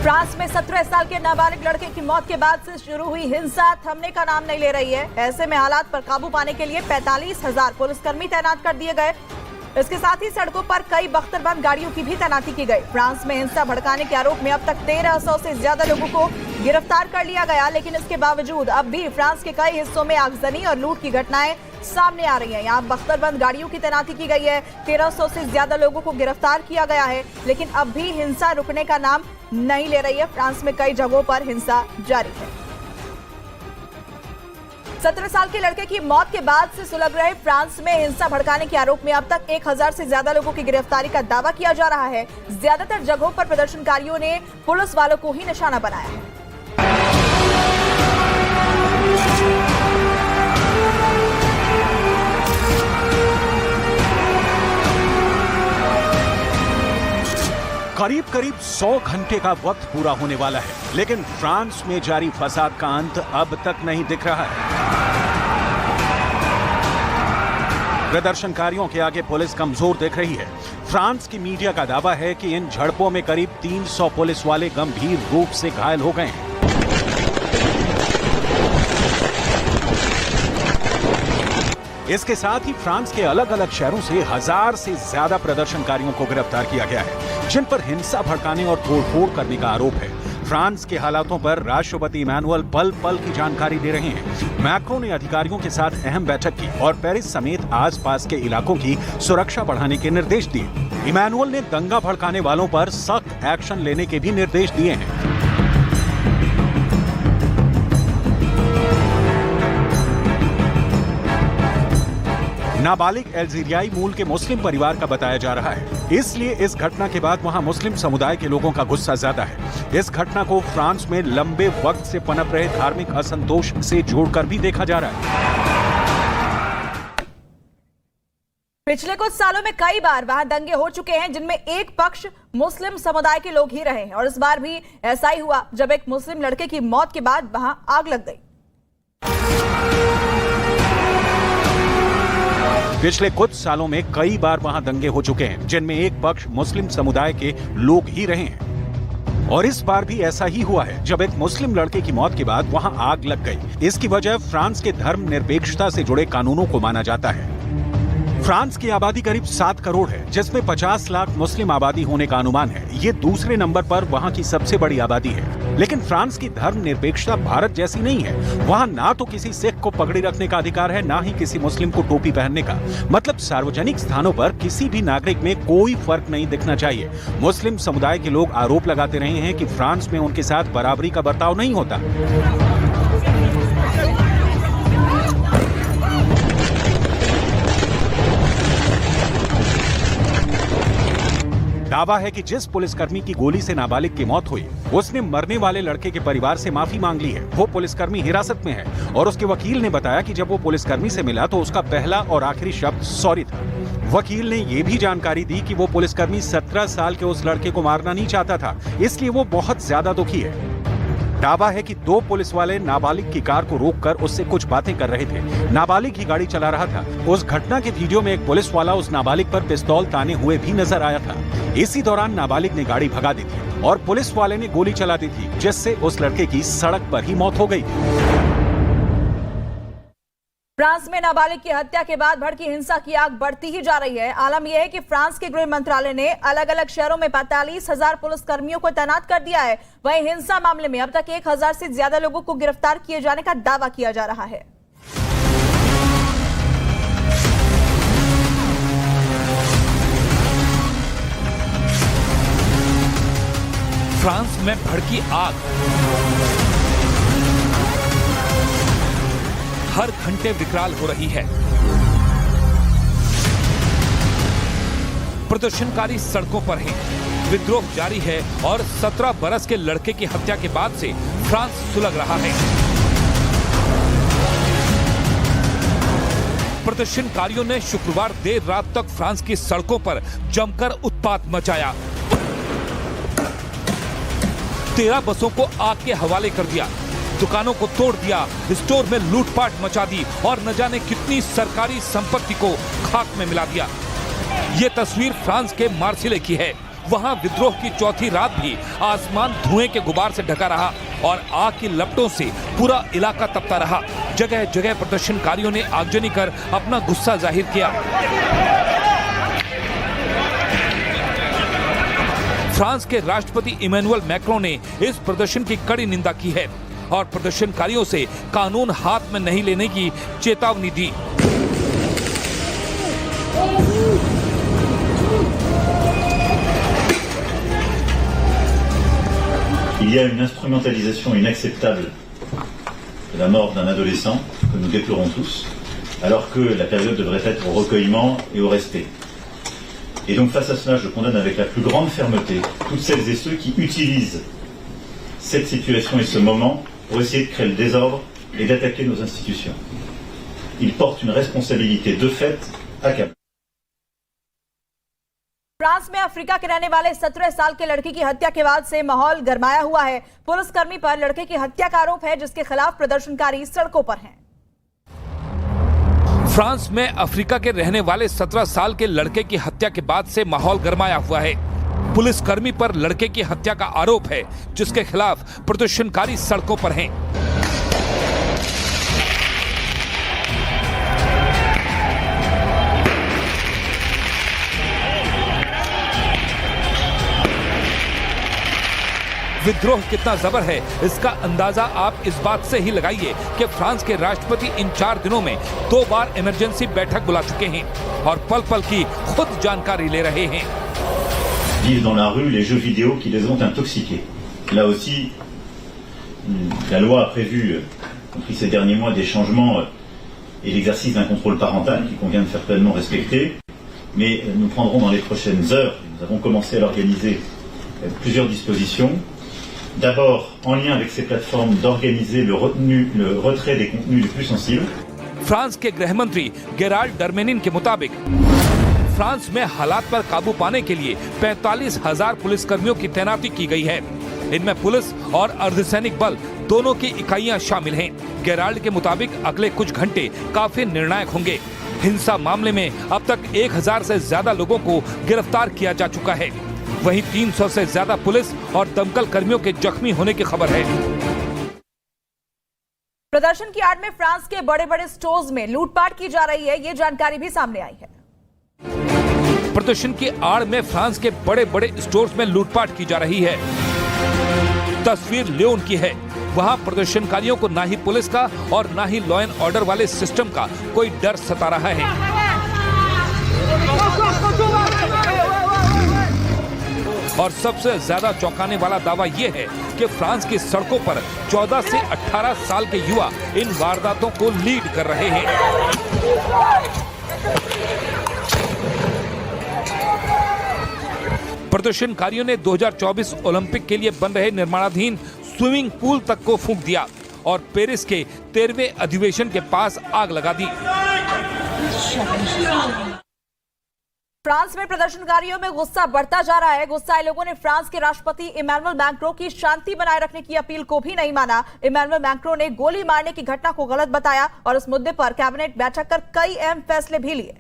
France में 17 साल के नाबालिग लड़के की मौत के बाद से शुरू हुई हिंसा थमने का नाम नहीं ले रही है। ऐसे में हालात पर काबू पाने के लिए 45,000 पुलिसकर्मी तैनात कर दिए गए। इसके साथ ही सड़कों पर कई बख्तरबंद गाड़ियों की भी तैनाती की गई। फ्रांस में हिंसा भड़काने के आरोप में अब तक 1300 से ज्यादा लोगों को गिरफ्तार कर लिया गया, लेकिन इसके बावजूद अब भी फ्रांस के कई हिस्सों में आगजनी और लूट की घटनाएं सामने आ रही हैं। यहाँ बख्तरबंद गाड़ियों की तैनाती की गई है। 1300 से ज्यादा लोगों को गिरफ्तार किया गया है, लेकिन अब भी हिंसा रुकने का नाम नहीं ले रही है। फ्रांस में कई जगहों पर हिंसा जारी है। 17 साल के लड़के की मौत के बाद से सुलग रहे फ्रांस में हिंसा भड़काने के आरोप में अब तक 1000 से ज्यादा लोगों की गिरफ्तारी का दावा किया जा रहा है। ज्यादातर जगहों पर प्रदर्शनकारियों ने पुलिस वालों को ही निशाना बनाया है। करीब 100 घंटे का वक्त पूरा होने वाला है, लेकिन फ्रांस में जारी फसाद का अंत अब तक नहीं दिख रहा है। प्रदर्शनकारियों के आगे पुलिस कमजोर दिख रही है। फ्रांस की मीडिया का दावा है कि इन झड़पों में करीब 300 पुलिस वाले गंभीर रूप से घायल हो गए हैं। इसके साथ ही फ्रांस के अलग अलग शहरों से 1000 से ज्यादा प्रदर्शनकारियों को गिरफ्तार किया गया है, जिन पर हिंसा भड़काने और तोड़फोड़ करने का आरोप है। फ्रांस के हालातों पर राष्ट्रपति इमैनुअल पल पल की जानकारी दे रहे हैं। मैक्रों ने अधिकारियों के साथ अहम बैठक की और पेरिस समेत आसपास के इलाकों की सुरक्षा बढ़ाने के निर्देश दिए। इमैनुअल ने दंगा भड़काने वालों पर सख्त एक्शन लेने के भी निर्देश दिए हैं। नाबालिग अल्जीरियाई मूल के मुस्लिम परिवार का बताया जा रहा है, इसलिए इस घटना के बाद वहां मुस्लिम समुदाय के लोगों का गुस्सा ज्यादा है। इस घटना को फ्रांस में लंबे वक्त से पनप रहे धार्मिक असंतोष से जोड़कर भी देखा जा रहा है। पिछले कुछ सालों में कई बार वहां दंगे हो चुके हैं, जिनमें एक पक्ष मुस्लिम समुदाय के लोग ही रहे हैं, और इस बार भी ऐसा ही हुआ जब एक मुस्लिम लड़के की मौत के बाद वहां आग लग गई। पिछले कुछ सालों में कई बार वहां दंगे हो चुके हैं, जिनमें एक पक्ष मुस्लिम समुदाय के लोग ही रहे हैं, और इस बार भी ऐसा ही हुआ है जब एक मुस्लिम लड़के की मौत के बाद वहां आग लग गई। इसकी वजह फ्रांस के धर्मनिरपेक्षता से जुड़े कानूनों को माना जाता है। फ्रांस की आबादी करीब 7 करोड़ है, जिसमें 50 लाख मुस्लिम आबादी होने का अनुमान है। ये दूसरे नंबर पर वहां की सबसे बड़ी आबादी है। लेकिन फ्रांस की धर्मनिरपेक्षता भारत जैसी नहीं है। वहां ना तो किसी सिख को पगड़ी रखने का अधिकार है, ना ही किसी मुस्लिम को टोपी पहनने का। मतलब सार्वजनिक स्थानों पर किसी भी नागरिक में कोई फर्क नहीं दिखना चाहिए। मुस्लिम समुदाय के लोग आरोप लगाते रहे हैं कि फ्रांस में उनके साथ बराबरी का बर्ताव नहीं होता। दावा है कि जिस पुलिसकर्मी की गोली से नाबालिग की मौत हुई, उसने मरने वाले लड़के के परिवार से माफी मांग ली है। वो पुलिसकर्मी हिरासत में है, और उसके वकील ने बताया कि जब वो पुलिसकर्मी से मिला तो उसका पहला और आखिरी शब्द सॉरी था। वकील ने ये भी जानकारी दी कि वो पुलिसकर्मी 17 साल के उस लड़के को मारना नहीं चाहता था, इसलिए वो बहुत ज्यादा दुखी है। दावा है कि 2 पुलिस वाले नाबालिग की कार को रोककर उससे कुछ बातें कर रहे थे। नाबालिग ही गाड़ी चला रहा था। उस घटना के वीडियो में एक पुलिस वाला उस नाबालिग पर पिस्तौल ताने हुए भी नजर आया था। इसी दौरान नाबालिग ने गाड़ी भगा दी थी और पुलिस वाले ने गोली चला दी थी, जिससे उस लड़के की सड़क पर ही मौत हो गई। फ्रांस में नाबालिग की हत्या के बाद भड़की हिंसा की आग बढ़ती ही जा रही है। आलम यह है कि फ्रांस के गृह मंत्रालय ने अलग अलग शहरों में 45,000 पुलिसकर्मियों को तैनात कर दिया है। वहीं हिंसा मामले में अब तक 1000 से ज्यादा लोगों को गिरफ्तार किए जाने का दावा किया जा रहा है। फ्रांस में भड़की आग हर घंटे विकराल हो रही है। प्रदर्शनकारी सड़कों पर हैं, विद्रोह जारी है, और 17 बरस के लड़के की हत्या के बाद से फ्रांस सुलग रहा है। प्रदर्शनकारियों ने शुक्रवार देर रात तक फ्रांस की सड़कों पर जमकर उत्पात मचाया। 13 बसों को आग के हवाले कर दिया, दुकानों को तोड़ दिया, स्टोर में लूटपाट मचा दी और न जाने कितनी सरकारी संपत्ति को खाक में मिला दिया। ये तस्वीर फ्रांस के मार्सिले की है। वहां विद्रोह की चौथी रात भी आसमान धुएं के गुबार से ढका रहा और आग की लपटों से पूरा इलाका तपता रहा। जगह जगह प्रदर्शनकारियों ने आगजनी कर अपना गुस्सा जाहिर किया। फ्रांस के राष्ट्रपति इमैनुअल मैक्रों ने इस प्रदर्शन की कड़ी निंदा की है और प्रदर्शनकारियों से कानून हाथ में नहीं लेने की चेतावनी दी। Il y a une instrumentalisation inacceptable de la mort d'un adolescent que nous déplorons tous, alors que la période devrait être au recueillement et au respect. Et donc face à cela, je condamne avec la plus grande fermeté toutes celles et ceux qui utilisent cette situation et ce moment pour essayer de créer le désordre et d'attaquer nos institutions. Ils portent une responsabilité de fait accablante. France में Africa के रहने वाले 17 साल के लड़के की हत्या के बाद से माहौल गरमाया हुआ है। पुलिसकर्मी पर लड़के की हत्या का आरोप है, जिसके खिलाफ प्रदर्शनकारी सड़कों पर हैं। फ्रांस में अफ्रीका के रहने वाले 17 साल के लड़के की हत्या के बाद से माहौल गरमाया हुआ है। पुलिसकर्मी पर लड़के की हत्या का आरोप है, जिसके खिलाफ प्रदर्शनकारी सड़कों पर हैं। विद्रोह कितना जबर है, इसका अंदाजा आप इस बात से ही लगाइए कि फ्रांस के राष्ट्रपति इन 4 दिनों में 2 बार इमरजेंसी बैठक बुला चुके हैं और पल पल की खुद जानकारी ले रहे हैं। Vivent dans la rue les jeux vidéo qui les ont intoxiqués. Là aussi, la loi a prévu, compris ces derniers mois, des changements et l'exercice d'un contrôle parental qu'il convient de faire pleinement respecter. Mais nous prendrons dans les prochaines heures, nous avons commencé à l'organiser, plusieurs dispositions. D'abord, en lien avec ces plateformes, d'organiser le retrait des contenus les plus sensibles. France के गृह मंत्री Gerald डरमेनिन के मुताबिक France में हालात पर काबू पाने के लिए 45,000 पुलिसकर्मियों की तैनाती की गई है। इनमें पुलिस और अर्धसैनिक बल दोनों की इकाइयां शामिल हैं। गेराल्ड के मुताबिक अगले कुछ घंटे काफी निर्णायक होंगे। हिंसा मामले में अब तक 1,000 से ज्यादा लोगों को गिरफ्तार किया जा चुका है। वहीं 300 से ज्यादा पुलिस और दमकल कर्मियों के जख्मी होने की खबर है। प्रदर्शन की आड़ में फ्रांस के बड़े बड़े स्टोर्स में लूटपाट की जा रही है, ये जानकारी भी सामने आई है। प्रदर्शन की आड़ में फ्रांस के बड़े बड़े स्टोर्स में लूटपाट की जा रही है। तस्वीर लियोन की है। वहां प्रदर्शनकारियों को ना ही पुलिस का और ना ही लॉ एंड ऑर्डर वाले सिस्टम का कोई डर सता रहा है। और सबसे ज्यादा चौंकाने वाला दावा यह है कि फ्रांस की सड़कों पर 14 से 18 साल के युवा इन वारदातों को लीड कर रहे हैं। प्रदर्शनकारियों ने 2024 ओलंपिक के लिए बन रहे निर्माणाधीन स्विमिंग पूल तक को फूंक दिया और पेरिस के 13वें अधिवेशन के पास आग लगा दी। फ्रांस में प्रदर्शनकारियों में गुस्सा बढ़ता जा रहा है। गुस्साए लोगों ने फ्रांस के राष्ट्रपति इमैनुअल मैक्रों की शांति बनाए रखने की अपील को भी नहीं माना। इमैनुअल मैक्रों ने गोली मारने की घटना को गलत बताया और इस मुद्दे पर कैबिनेट बैठक कर कई अहम फैसले भी लिए।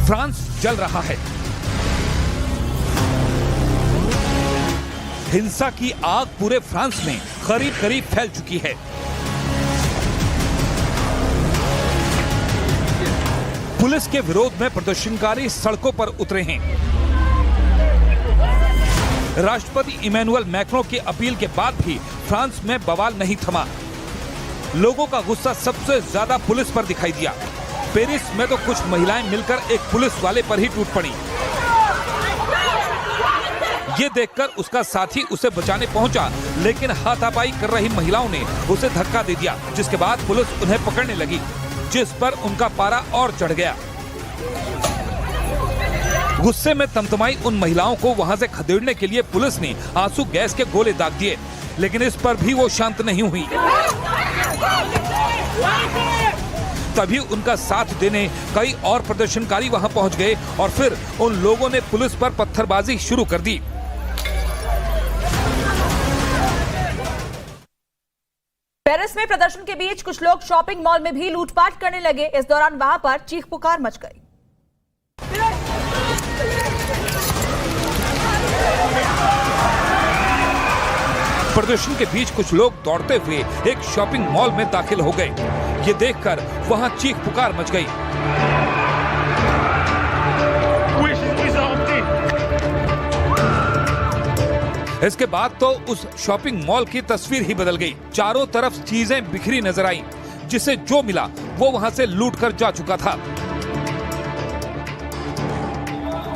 फ्रांस जल रहा है। हिंसा की आग पूरे फ्रांस में करीब करीब फैल चुकी है। पुलिस के विरोध में प्रदर्शनकारी सड़कों पर उतरे हैं। राष्ट्रपति इमैनुअल मैक्रों की अपील के बाद भी फ्रांस में बवाल नहीं थमा। लोगों का गुस्सा सबसे ज्यादा पुलिस पर दिखाई दिया। पेरिस में तो कुछ महिलाएं मिलकर एक पुलिस वाले पर ही टूट पड़ी। ये देखकर उसका साथी उसे बचाने पहुंचा, लेकिन हाथापाई कर रही महिलाओं ने उसे धक्का दे दिया, जिसके बाद पुलिस उन्हें पकड़ने लगी, जिस पर उनका पारा और चढ़ गया। गुस्से में तमतमाई उन महिलाओं को वहां से खदेड़ने के लिए पुलिस ने आंसू गैस के गोले दाग दिए, लेकिन इस पर भी वो शांत नहीं हुई। तभी उनका साथ देने कई और प्रदर्शनकारी वहां पहुंच गए और फिर उन लोगों ने पुलिस पर पत्थरबाजी शुरू कर दी। पेरिस में प्रदर्शन के बीच कुछ लोग शॉपिंग मॉल में भी लूटपाट करने लगे। इस दौरान वहां पर चीख पुकार मच गई। प्रदर्शन के बीच कुछ लोग दौड़ते हुए एक शॉपिंग मॉल में दाखिल हो गए। ये देखकर वहां चीख पुकार मच गई। इसके बाद तो उस शॉपिंग मॉल की तस्वीर ही बदल गई। चारों तरफ चीजें बिखरी नजर आईं, जिसे जो मिला वो वहां से लूट कर जा चुका था।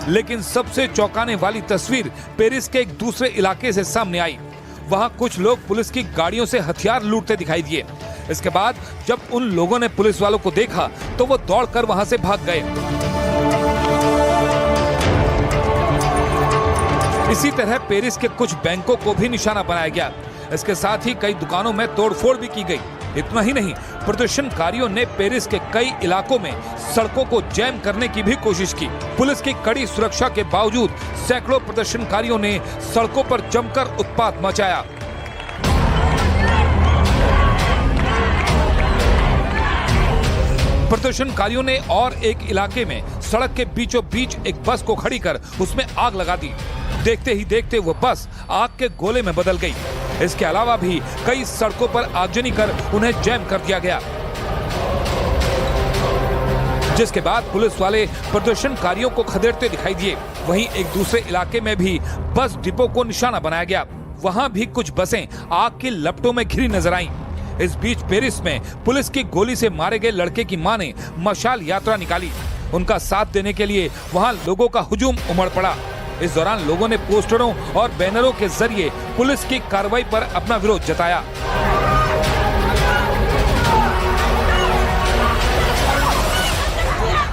लेकिन सबसे चौंकाने वाली तस्वीर पेरिस के एक दूसरे इलाके से सामने आई। वहां कुछ लोग पुलिस की गाड़ियों से हथियार लूटते दिखाई दिए। इसके बाद जब उन लोगों ने पुलिस वालों को देखा तो वो दौड़कर वहां से भाग गए। इसी तरह पेरिस के कुछ बैंकों को भी निशाना बनाया गया। इसके साथ ही कई दुकानों में तोड़फोड़ भी की गई। इतना ही नहीं, प्रदर्शनकारियों ने पेरिस के कई इलाकों में सड़कों को जैम करने की भी कोशिश की। पुलिस की कड़ी सुरक्षा के बावजूद सैकड़ों प्रदर्शनकारियों ने सड़कों पर जमकर उत्पात मचाया। प्रदर्शनकारियों ने और एक इलाके में सड़क के बीचों बीच एक बस को खड़ी कर उसमें आग लगा दी। देखते ही देखते वो बस आग के गोले में बदल गई। इसके अलावा भी कई सड़कों पर आगजनी कर उन्हें जैम कर दिया गया, जिसके बाद पुलिस वाले प्रदर्शनकारियों को खदेड़ते दिखाई दिए। वहीं एक दूसरे इलाके में भी बस डिपो को निशाना बनाया गया। वहां भी कुछ बसें आग की लपटों में घिरी नजर आईं। इस बीच पेरिस में पुलिस की गोली से मारे गए लड़के की मां ने मशाल यात्रा निकाली। उनका साथ देने के लिए वहां लोगों का हुजूम उमड़ पड़ा। इस दौरान लोगों ने पोस्टरों और बैनरों के जरिए पुलिस की कार्रवाई पर अपना विरोध जताया।